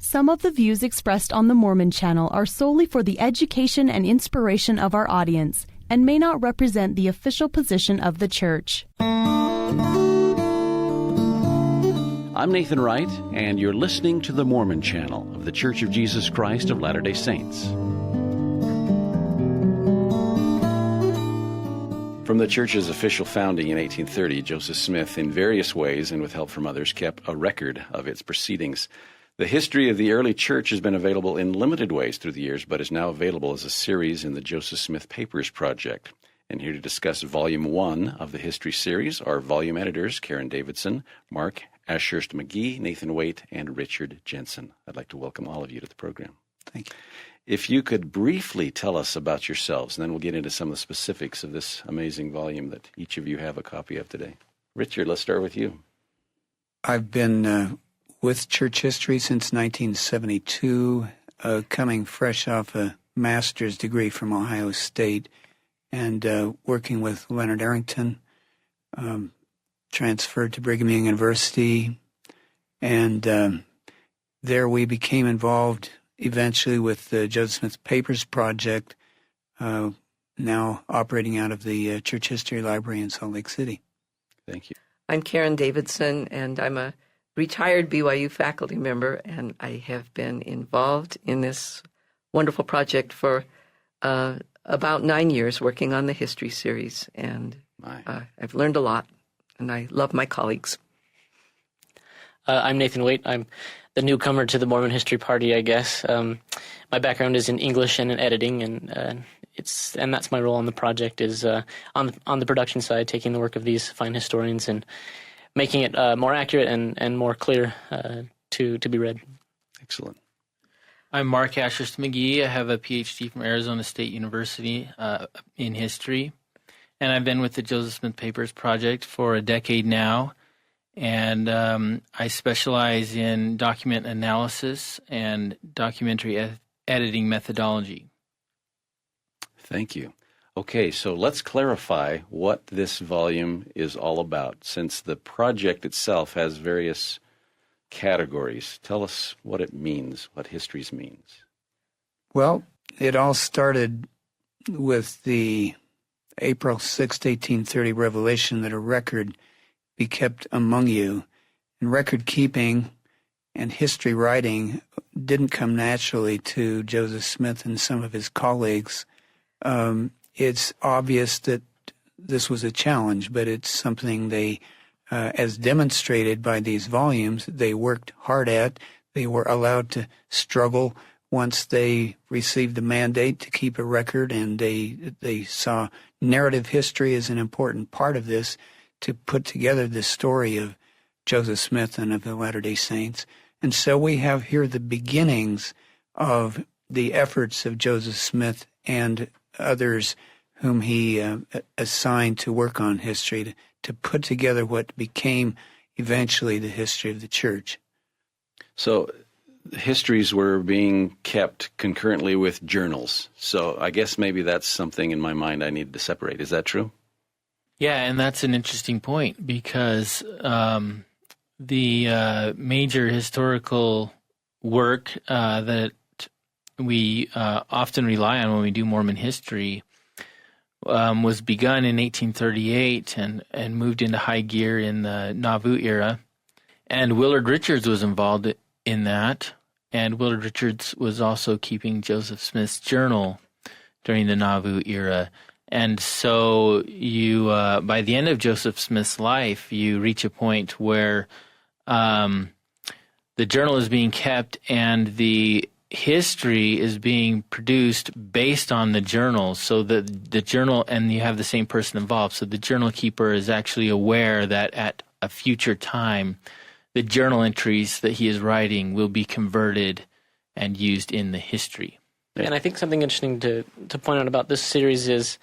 Some of the views expressed on the Mormon Channel are solely for the education and inspiration of our audience and may not represent the official position of the Church. I'm Nathan Wright, and you're listening to the Mormon Channel of The Church of Jesus Christ of Latter-day Saints. From the Church's official founding in 1830, Joseph Smith, in various ways and with help from others, kept a record of its proceedings. The history of the early Church has been available in limited ways through the years, but is now available as a series in the Joseph Smith Papers Project. And here to discuss Volume 1 of the History Series are volume editors Karen Davidson, Mark Ashurst McGee, Nathan Waite, and Richard Jensen. I'd like to welcome all of you to the program. Thank you. If you could briefly tell us about yourselves, and then we'll get into some of the specifics of this amazing volume that each of you have a copy of today. Richard, let's start with you. I've been with church history since 1972, coming fresh off a master's degree from Ohio State, and working with Leonard Arrington, transferred to Brigham Young University, and there we became involved eventually with the Joseph Smith Papers Project, now operating out of the Church History Library in Salt Lake City. Thank you. I'm Karen Davidson, and I'm a retired BYU faculty member, and I have been involved in this wonderful project for about 9 years, working on the history series, and I've learned a lot, and I love my colleagues. I'm Nathan Waite. I'm the newcomer to the Mormon History Party, I guess. My background is in English and in editing, and that's my role on the project, is on the production side, taking the work of these fine historians and making it more accurate and more clear to be read. Excellent. I'm Mark Ashurst McGee. I have a PhD from Arizona State University in history, and I've been with the Joseph Smith Papers Project for a decade now. And I specialize in document analysis and documentary editing methodology. Thank you. Okay, so let's clarify what this volume is all about, since the project itself has various categories. Tell us what it means, what histories means. Well, it all started with the April 6, 1830 revelation that a record be kept among you. And record keeping and history writing didn't come naturally to Joseph Smith and some of his colleagues. It's obvious that this was a challenge, but it's something they, as demonstrated by these volumes, they worked hard at. They were allowed to struggle once they received the mandate to keep a record, and they saw narrative history as an important part of this, to put together the story of Joseph Smith and of the Latter-day Saints. And so we have here the beginnings of the efforts of Joseph Smith and others whom he assigned to work on history, to put together what became eventually the history of the church. So histories were being kept concurrently with journals. So I guess maybe that's something in my mind I need to separate. Is that true? Yeah, and that's an interesting point, because the major historical work that we often rely on when we do Mormon history was begun in 1838 and moved into high gear in the Nauvoo era. And Willard Richards was involved in that, and Willard Richards was also keeping Joseph Smith's journal during the Nauvoo era. And so you, by the end of Joseph Smith's life, you reach a point where the journal is being kept and the history is being produced based on the journal. So the journal, and you have the same person involved. So the journal keeper is actually aware that at a future time, the journal entries that he is writing will be converted and used in the history. And I think something interesting to point out about this series is,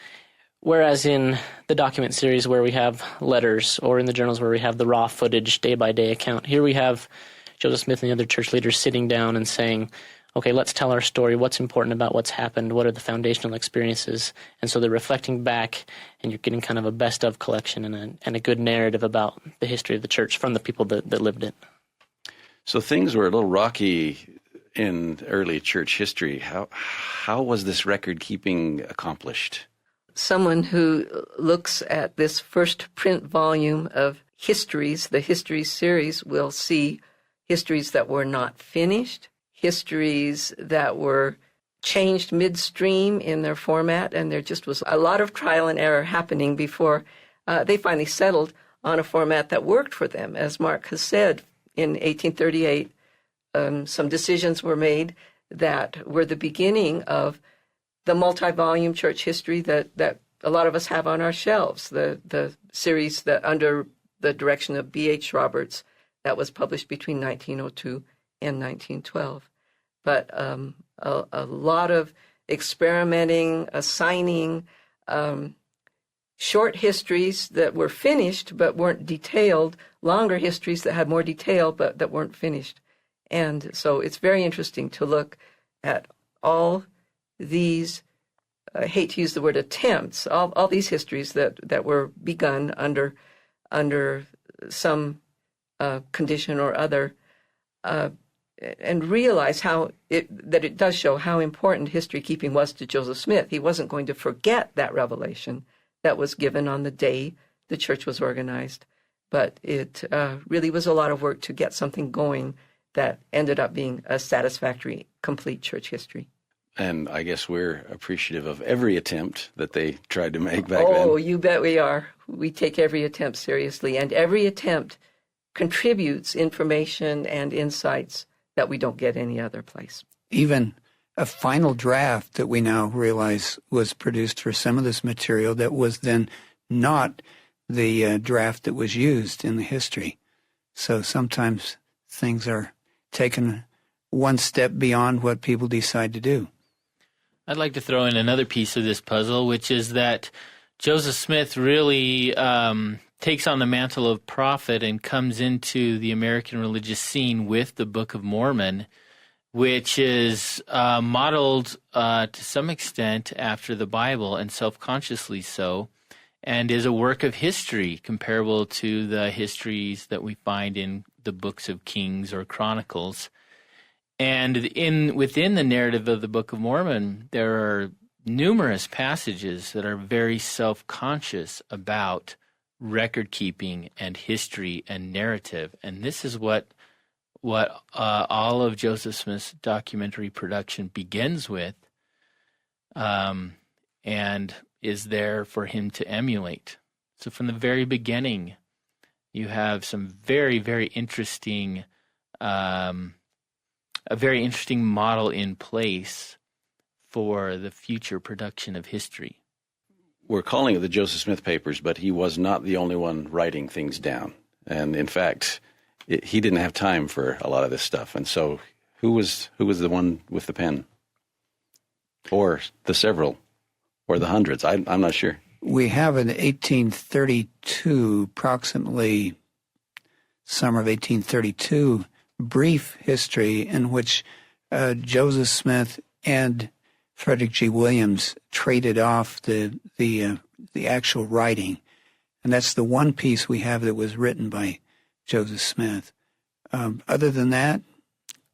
whereas in the document series where we have letters, or in the journals where we have the raw footage, day-by-day account, here we have Joseph Smith and the other church leaders sitting down and saying, okay, let's tell our story. What's important about what's happened? What are the foundational experiences? And so they're reflecting back, and you're getting kind of a best-of collection and a good narrative about the history of the church from the people that lived it. So things were a little rocky in early church history. How was this record keeping accomplished? Someone who looks at this first print volume of histories, the Histories series, will see histories that were not finished, histories that were changed midstream in their format, and there just was a lot of trial and error happening before they finally settled on a format that worked for them. As Mark has said, in 1838, some decisions were made that were the beginning of the multi-volume church history that a lot of us have on our shelves, the series that under the direction of B.H. Roberts that was published between 1902 and 1912. But a lot of experimenting, assigning short histories that were finished but weren't detailed, longer histories that had more detail but that weren't finished. And so it's very interesting to look at all these, I hate to use the word attempts, all these histories that were begun under some condition or other, and realize that it does show how important history keeping was to Joseph Smith. He wasn't going to forget that revelation that was given on the day the church was organized, but it really was a lot of work to get something going that ended up being a satisfactory, complete church history. And I guess we're appreciative of every attempt that they tried to make back then. Oh, you bet we are. We take every attempt seriously, and every attempt contributes information and insights that we don't get any other place. Even a final draft that we now realize was produced for some of this material that was then not the draft that was used in the history. So sometimes things are taken one step beyond what people decide to do. I'd like to throw in another piece of this puzzle, which is that Joseph Smith really takes on the mantle of prophet and comes into the American religious scene with the Book of Mormon, which is modeled to some extent after the Bible, and self-consciously so, and is a work of history comparable to the histories that we find in the books of Kings or Chronicles. And within the narrative of the Book of Mormon, there are numerous passages that are very self-conscious about record-keeping and history and narrative. And this is what all of Joseph Smith's documentary production begins with, and is there for him to emulate. So from the very beginning, you have some very, very interesting, a very interesting model in place for the future production of history. We're calling it the Joseph Smith Papers, but he was not the only one writing things down. And in fact, he didn't have time for a lot of this stuff. And so who was the one with the pen? Or the several? Or the hundreds? I'm not sure. We have in 1832, approximately summer of 1832, brief history in which Joseph Smith and Frederick G. Williams traded off the actual writing. And that's the one piece we have that was written by Joseph Smith. Other than that,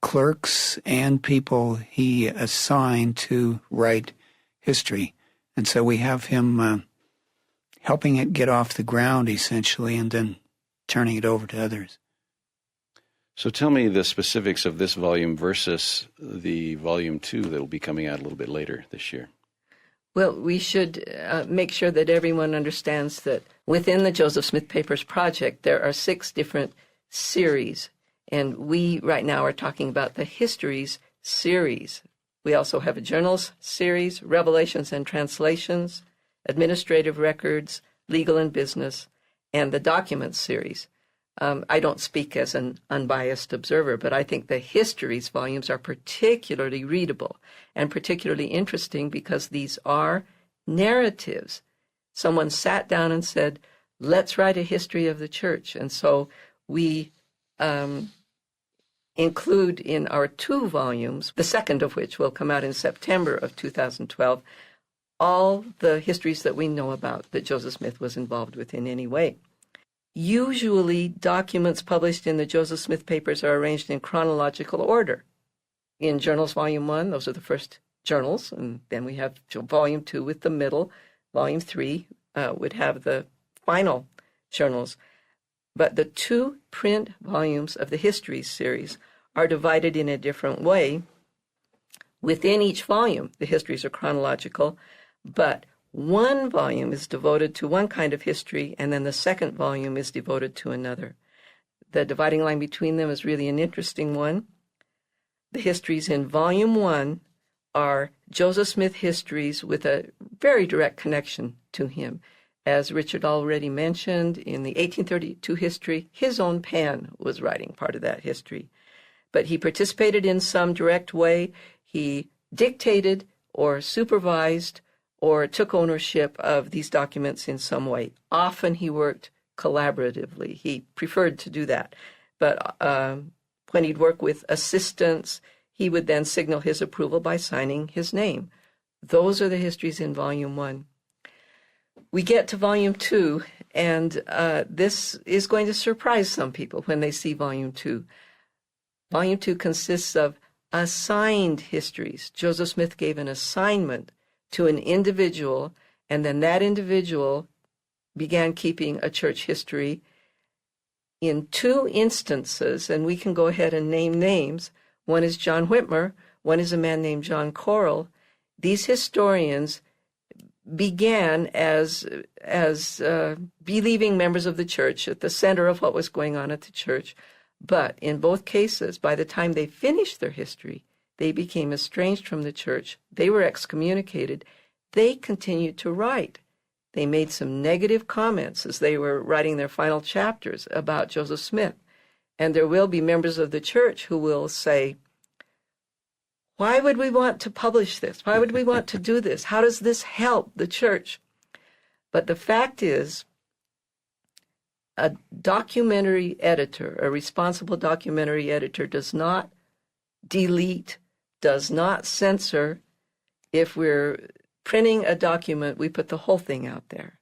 clerks and people he assigned to write history. And so we have him helping it get off the ground, essentially, and then turning it over to others. So tell me the specifics of this volume versus the volume 2 that will be coming out a little bit later this year. Well, we should make sure that everyone understands that within the Joseph Smith Papers project, there are 6 different series. And we right now are talking about the Histories series. We also have a Journals series, Revelations and Translations, Administrative Records, Legal and Business, and the Documents series. I don't speak as an unbiased observer, but I think the Histories volumes are particularly readable and particularly interesting because these are narratives. Someone sat down and said, let's write a history of the church. And so we include in our 2 volumes, the second of which will come out in September of 2012, all the histories that we know about that Joseph Smith was involved with in any way. Usually, documents published in the Joseph Smith Papers are arranged in chronological order. in Journals Volume 1. Those are the first journals. And then we have Volume 2 with the middle. Volume 3 would have the final journals. But the 2 print volumes of the Histories series are divided in a different way. Within each volume, the histories are chronological, but one volume is devoted to one kind of history, and then the second volume is devoted to another. The dividing line between them is really an interesting one. The histories in Volume 1 are Joseph Smith histories with a very direct connection to him. As Richard already mentioned, in the 1832 history, his own pen was writing part of that history. But he participated in some direct way. He dictated or supervised or took ownership of these documents in some way. Often he worked collaboratively. He preferred to do that. But when he'd work with assistants, he would then signal his approval by signing his name. Those are the histories in Volume 1. We get to Volume 2, and this is going to surprise some people when they see Volume 2. Volume 2 consists of assigned histories. Joseph Smith gave an assignment to an individual, and then that individual began keeping a church history. In 2 instances, and we can go ahead and name names, one is John Whitmer, one is a man named John Correll. These historians began as believing members of the church at the center of what was going on at the church. But in both cases, by the time they finished their history, they became estranged from the church. They were excommunicated. They continued to write. They made some negative comments as they were writing their final chapters about Joseph Smith. And there will be members of the church who will say, why would we want to publish this? Why would we want to do this? How does this help the church? But the fact is, a documentary editor, a responsible documentary editor, does not delete, does not censor. If we're printing a document, we put the whole thing out there.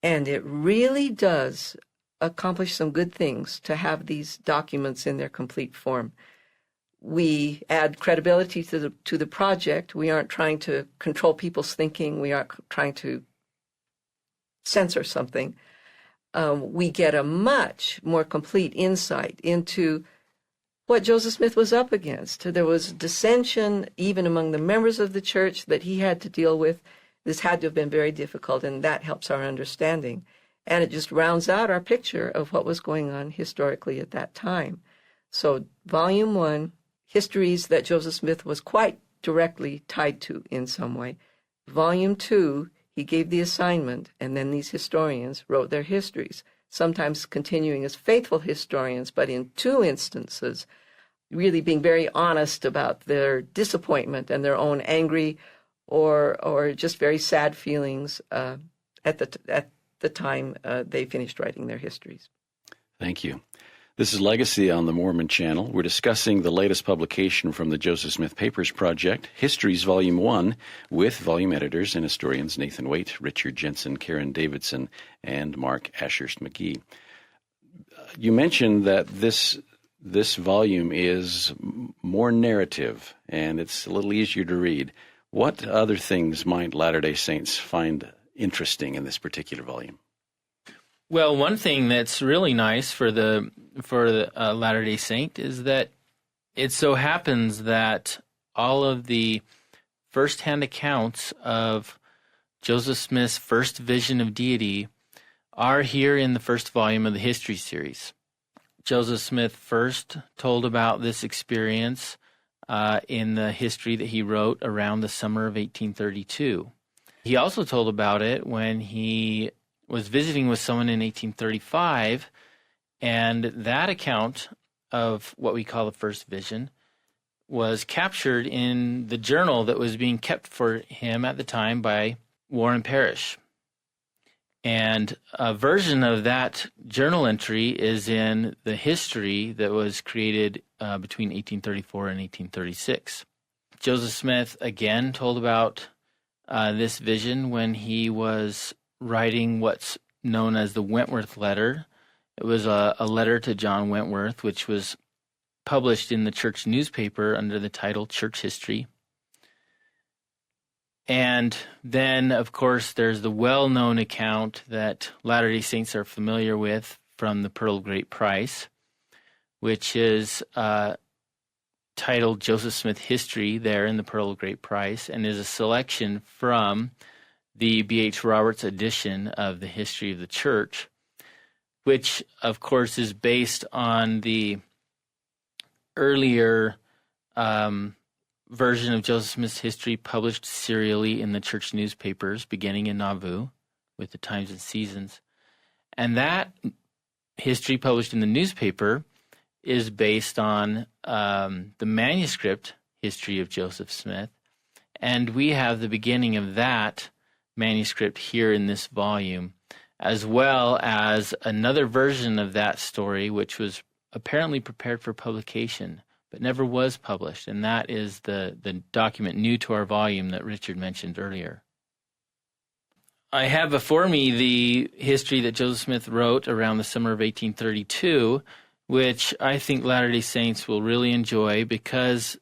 And it really does accomplish some good things to have these documents in their complete form. We add credibility to the project. We aren't trying to control people's thinking. We aren't trying to censor something. We get a much more complete insight into what Joseph Smith was up against. There was dissension even among the members of the church that he had to deal with. This had to have been very difficult, and that helps our understanding. And it just rounds out our picture of what was going on historically at that time. So Volume 1, histories that Joseph Smith was quite directly tied to in some way. Volume 2, he gave the assignment, and then these historians wrote their histories, sometimes continuing as faithful historians, but in 2 instances, really being very honest about their disappointment and their own angry or just very sad feelings at the time they finished writing their histories. Thank you. This is Legacy on the Mormon Channel. We're discussing the latest publication from the Joseph Smith Papers Project, Histories Volume 1, with volume editors and historians Nathan Waite, Richard Jensen, Karen Davidson, and Mark Ashurst McGee. You mentioned that this volume is more narrative, and it's a little easier to read. What other things might Latter-day Saints find interesting in this particular volume? Well, one thing that's really nice for the Latter-day Saint is that it so happens that all of the first-hand accounts of Joseph Smith's first vision of deity are here in the first volume of the History series. Joseph Smith first told about this experience in the history that he wrote around the summer of 1832. He also told about it when he was visiting with someone in 1835, and that account of what we call the first vision was captured in the journal that was being kept for him at the time by Warren Parrish. And a version of that journal entry is in the history that was created between 1834 and 1836. Joseph Smith again told about this vision when he was writing what's known as the Wentworth letter. It was a letter to John Wentworth, which was published in the church newspaper under the title Church History. And then, of course, there's the well-known account that Latter-day Saints are familiar with from the Pearl of Great Price, which is titled Joseph Smith History there in the Pearl of Great Price, and is a selection from the B.H. Roberts edition of the History of the Church, which, of course, is based on the earlier version of Joseph Smith's history published serially in the church newspapers beginning in Nauvoo with the Times and Seasons. And that history published in the newspaper is based on the manuscript history of Joseph Smith, and we have the beginning of that manuscript here in this volume, as well as another version of that story which was apparently prepared for publication but never was published, and that is the document new to our volume that Richard mentioned earlier. I have before me the history that Joseph Smith wrote around the summer of 1832, which I think Latter-day Saints will really enjoy because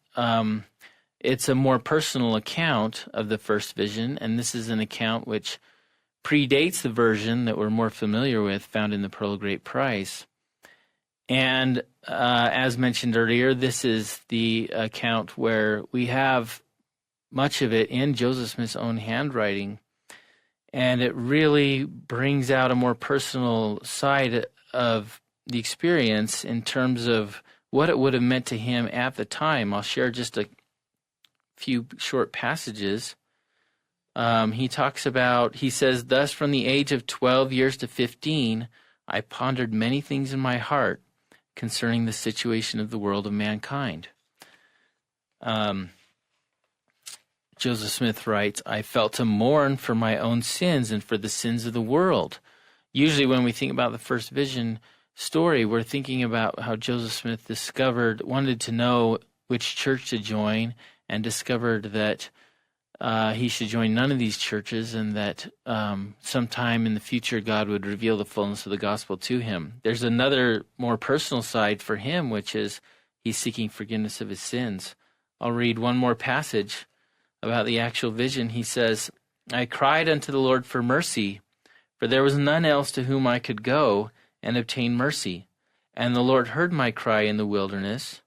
it's a more personal account of the first vision, and this is an account which predates the version that we're more familiar with found in the Pearl of Great Price. And as mentioned earlier, this is the account where we have much of it in Joseph Smith's own handwriting, and it really brings out a more personal side of the experience in terms of what it would have meant to him at the time. I'll share just a few short passages. He says, "Thus from the age of 12 years to 15, I pondered many things in my heart concerning the situation of the world of mankind." Joseph Smith writes, "I felt to mourn for my own sins and for the sins of the world." Usually when we think about the first vision story, we're thinking about how Joseph Smith wanted to know which church to join, and discovered that he should join none of these churches, and that sometime in the future God would reveal the fullness of the gospel to him. There's another more personal side for him, which is he's seeking forgiveness of his sins. I'll read one more passage about the actual vision. He says, "I cried unto the Lord for mercy, for there was none else to whom I could go and obtain mercy. And the Lord heard my cry in the wilderness.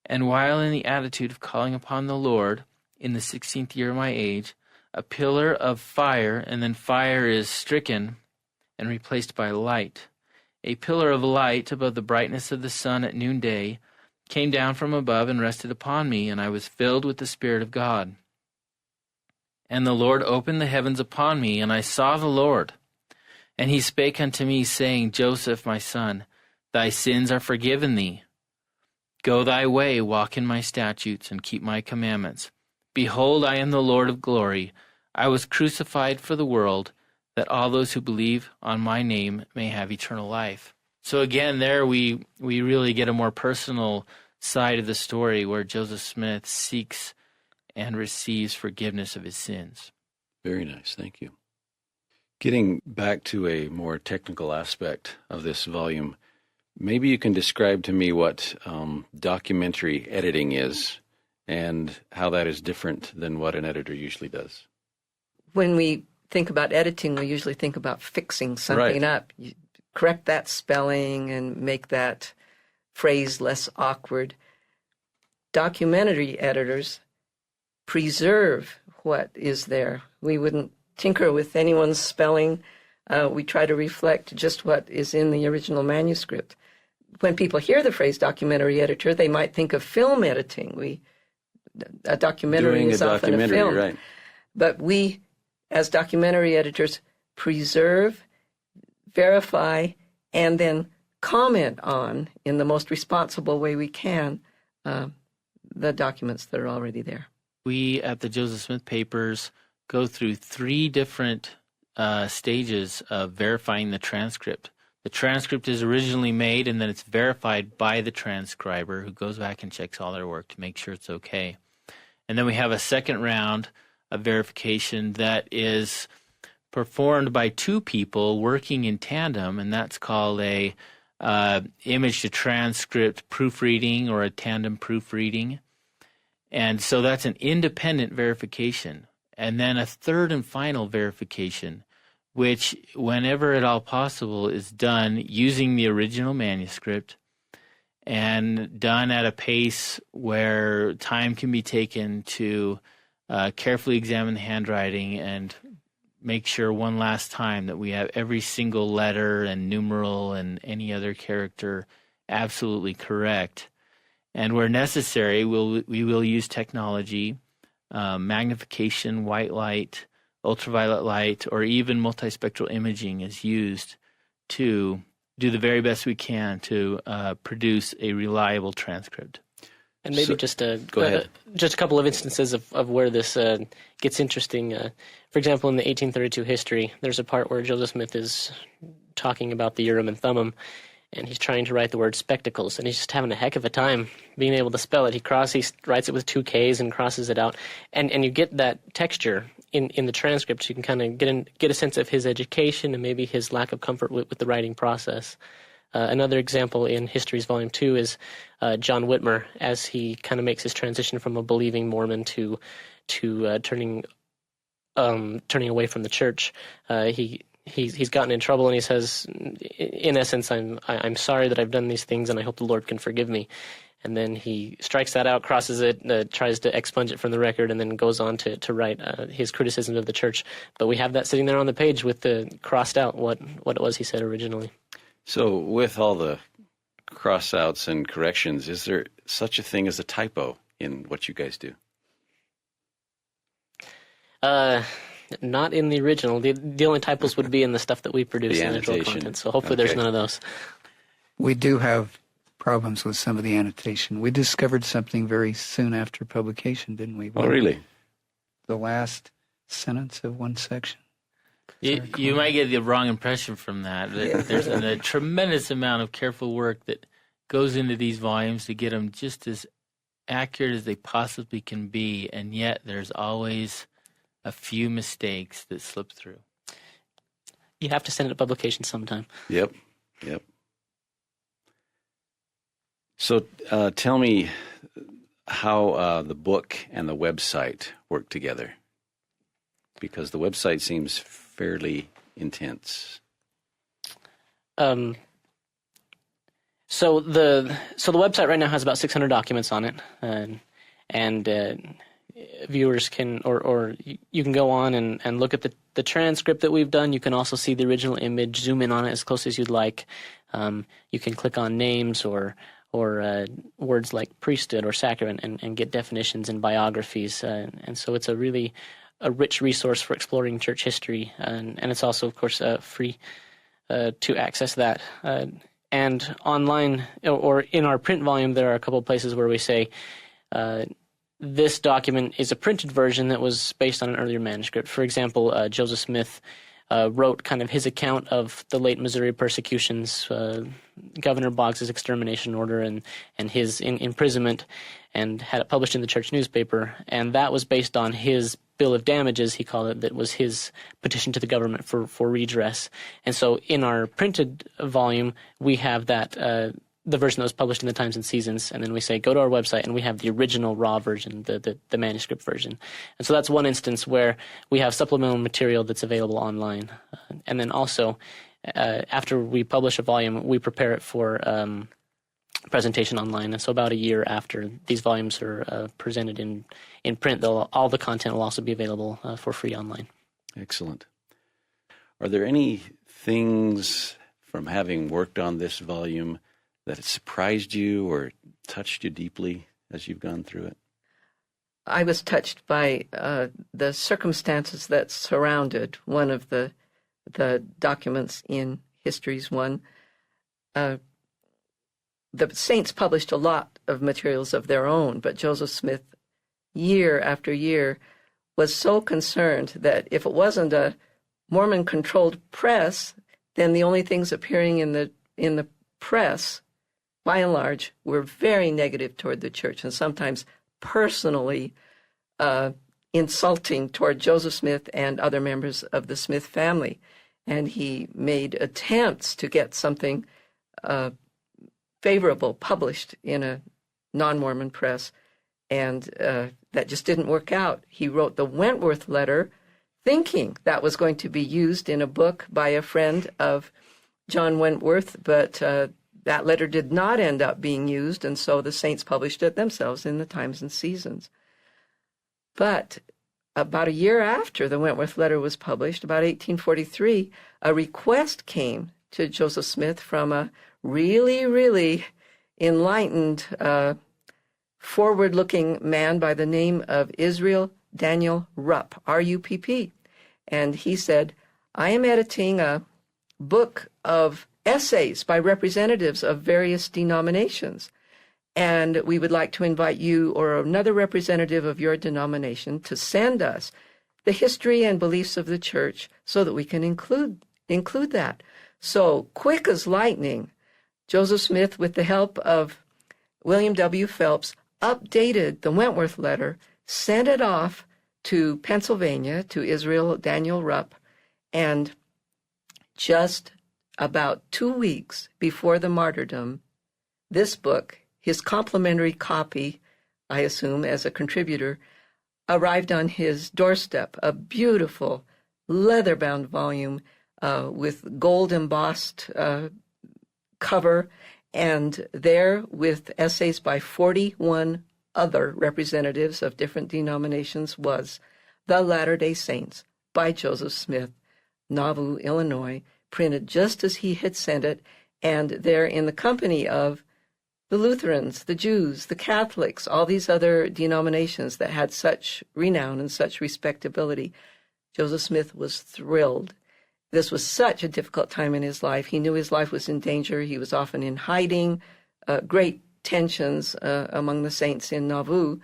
And while in the attitude of calling upon the Lord, in the 16th year of my age, a pillar of fire," and then fire is stricken and replaced by light. "A pillar of light above the brightness of the sun at noonday came down from above and rested upon me, and I was filled with the Spirit of God. And the Lord opened the heavens upon me, and I saw the Lord. And he spake unto me, saying, Joseph, my son, thy sins are forgiven thee. Go thy way, walk in my statutes, and keep my commandments. Behold, I am the Lord of glory. I was crucified for the world, that all those who believe on my name may have eternal life." So again, there we really get a more personal side of the story where Joseph Smith seeks and receives forgiveness of his sins. Very nice. Thank you. Getting back to a more technical aspect of this volume, maybe you can describe to me what documentary editing is and how that is different than what an editor usually does. When we think about editing, we usually think about fixing something up. You correct that spelling and make that phrase less awkward. Documentary editors preserve what is there. We wouldn't tinker with anyone's spelling. We try to reflect just what is in the original manuscript. When people hear the phrase documentary editor, they might think of film editing. A documentary is often a film. Right. But we, as documentary editors, preserve, verify, and then comment on, in the most responsible way we can, the documents that are already there. We at the Joseph Smith Papers go through 3 different stages of verifying the transcript. The transcript is originally made, and then it's verified by the transcriber, who goes back and checks all their work to make sure it's okay. And then we have a second round of verification that is performed by 2 people working in tandem, and that's called a image to transcript proofreading or a tandem proofreading. And so that's an independent verification. And then a third and final verification, which, whenever at all possible, is done using the original manuscript and done at a pace where time can be taken to carefully examine the handwriting and make sure one last time that we have every single letter and numeral and any other character absolutely correct. And where necessary, we will use technology, magnification, white light, ultraviolet light, or even multispectral imaging is used to do the very best we can to produce a reliable transcript. And maybe just a couple of instances of where this gets interesting. For example, in the 1832 history, there's a part where Joseph Smith is talking about the Urim and Thummim, and he's trying to write the word spectacles, and he's just having a heck of a time being able to spell it. He writes it with 2 Ks and crosses it out, and you get that texture in the transcript. You can kind of get a sense of his education and maybe his lack of comfort with the writing process. Another example in Histories Volume 2 is John Whitmer, as he kind of makes his transition from a believing Mormon to turning away from the church. He's gotten in trouble, and he says, in essence, I'm sorry that I've done these things, and I hope the Lord can forgive me. And then he strikes that out, crosses it, tries to expunge it from the record, and then goes on to write his criticism of the church. But we have that sitting there on the page with the crossed out what it was he said originally. So with all the cross-outs and corrections, is there such a thing as a typo in what you guys do? Not in the original. The only typos would be in the stuff that we produce in the actual content. So hopefully there's none of those. We do have problems with some of the annotation. We discovered something very soon after publication, didn't we? Oh, really? The last sentence of one section. You might get the wrong impression from that. There's a tremendous amount of careful work that goes into these volumes to get them just as accurate as they possibly can be, and yet there's always a few mistakes that slip through. You have to send it to publication sometime. Yep. So tell me how the book and the website work together, because the website seems fairly intense. So the website right now has about 600 documents on it, and viewers can or you can go on and look at the transcript that we've done. You can also see the original image, zoom in on it as close as you'd like. You can click on names or words like priesthood or sacrament and get definitions and biographies. And so it's a rich resource for exploring church history. And it's also, of course, free to access that. And online or in our print volume, there are a couple of places where we say this document is a printed version that was based on an earlier manuscript. For example, Joseph Smith wrote kind of his account of the late Missouri persecutions, Governor Boggs's extermination order and his imprisonment, and had it published in the church newspaper. And that was based on his bill of damages, he called it, that was his petition to the government for redress. And so in our printed volume, we have that the version that was published in the Times and Seasons, and then we say, go to our website, and we have the original raw version, the manuscript version. And so that's one instance where we have supplemental material that's available online. And then also, after we publish a volume, we prepare it for presentation online. And so about a year after these volumes are presented in print, all the content will also be available for free online. Excellent. Are there any things from having worked on this volume that it surprised you or touched you deeply as you've gone through it? I was touched by the circumstances that surrounded one of the documents in Histories 1. The saints published a lot of materials of their own, but Joseph Smith, year after year, was so concerned that if it wasn't a Mormon-controlled press, then the only things appearing in the press, by and large, were very negative toward the church and sometimes personally insulting toward Joseph Smith and other members of the Smith family. And he made attempts to get something favorable, published in a non-Mormon press, and that just didn't work out. He wrote the Wentworth letter thinking that was going to be used in a book by a friend of John Wentworth, but that letter did not end up being used, and so the Saints published it themselves in the Times and Seasons. But about a year after the Wentworth letter was published, about 1843, a request came to Joseph Smith from a really, really enlightened, forward-looking man by the name of Israel Daniel Rupp, R-U-P-P. And he said, I am editing a book of essays by representatives of various denominations, and we would like to invite you or another representative of your denomination to send us the history and beliefs of the church so that we can include that. So, quick as lightning, Joseph Smith, with the help of William W. Phelps, updated the Wentworth letter, sent it off to Pennsylvania, to Israel Daniel Rupp, and just about 2 weeks before the martyrdom, this book, his complimentary copy, I assume, as a contributor, arrived on his doorstep, a beautiful leather-bound volume with gold-embossed cover, and there, with essays by 41 other representatives of different denominations, was The Latter-day Saints by Joseph Smith, Nauvoo, Illinois, printed just as he had sent it, and there in the company of the Lutherans, the Jews, the Catholics, all these other denominations that had such renown and such respectability. Joseph Smith was thrilled. This was such a difficult time in his life. He knew his life was in danger. He was often in hiding, great tensions among the saints in Nauvoo.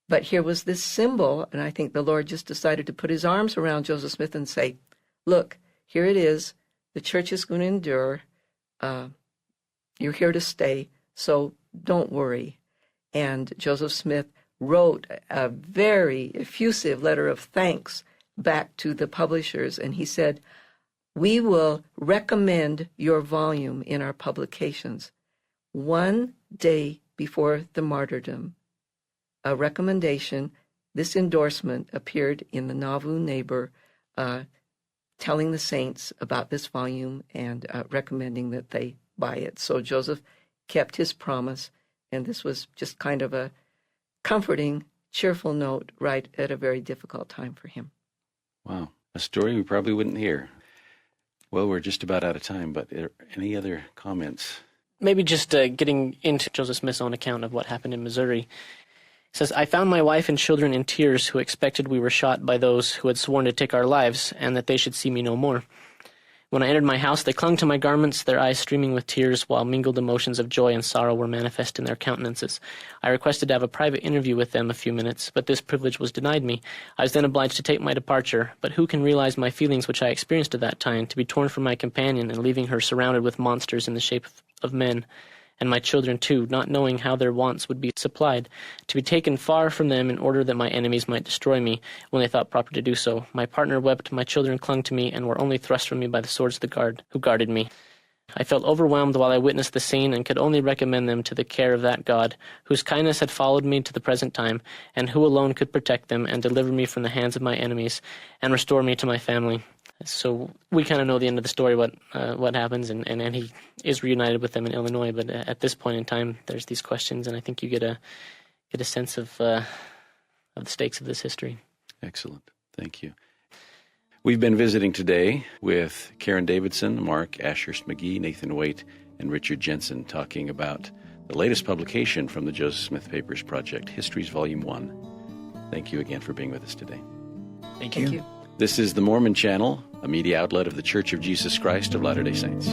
But here was this symbol, and I think the Lord just decided to put his arms around Joseph Smith and say, look, here it is. The church is going to endure. You're here to stay, so don't worry. And Joseph Smith wrote a very effusive letter of thanks back to the publishers, and he said, we will recommend your volume in our publications. One day before the martyrdom, a recommendation, this endorsement appeared in the Nauvoo Neighbor, telling the saints about this volume and recommending that they buy it. So Joseph kept his promise, and this was just kind of a comforting, cheerful note right at a very difficult time for him. Wow, a story we probably wouldn't hear. Well, we're just about out of time, but any other comments? Maybe just getting into Joseph Smith's own account of what happened in Missouri. It says, I found my wife and children in tears who expected we were shot by those who had sworn to take our lives and that they should see me no more. When I entered my house, they clung to my garments, their eyes streaming with tears, while mingled emotions of joy and sorrow were manifest in their countenances. I requested to have a private interview with them a few minutes, but this privilege was denied me. I was then obliged to take my departure, but who can realize my feelings which I experienced at that time, to be torn from my companion and leaving her surrounded with monsters in the shape of men, and my children too, not knowing how their wants would be supplied, to be taken far from them in order that my enemies might destroy me when they thought proper to do so. My partner wept, my children clung to me, and were only thrust from me by the swords of the guard who guarded me. I felt overwhelmed while I witnessed the scene, and could only recommend them to the care of that God, whose kindness had followed me to the present time, and who alone could protect them and deliver me from the hands of my enemies, and restore me to my family. So we kind of know the end of the story, what happens, and he is reunited with them in Illinois. But at this point in time, there's these questions, and I think you get a sense of the stakes of this history. Excellent. Thank you. We've been visiting today with Karen Davidson, Mark Ashurst McGee, Nathan Waite, and Richard Jensen, talking about the latest publication from the Joseph Smith Papers Project, Histories Volume 1. Thank you again for being with us today. Thank you. This is the Mormon Channel, a media outlet of the Church of Jesus Christ of Latter-day Saints.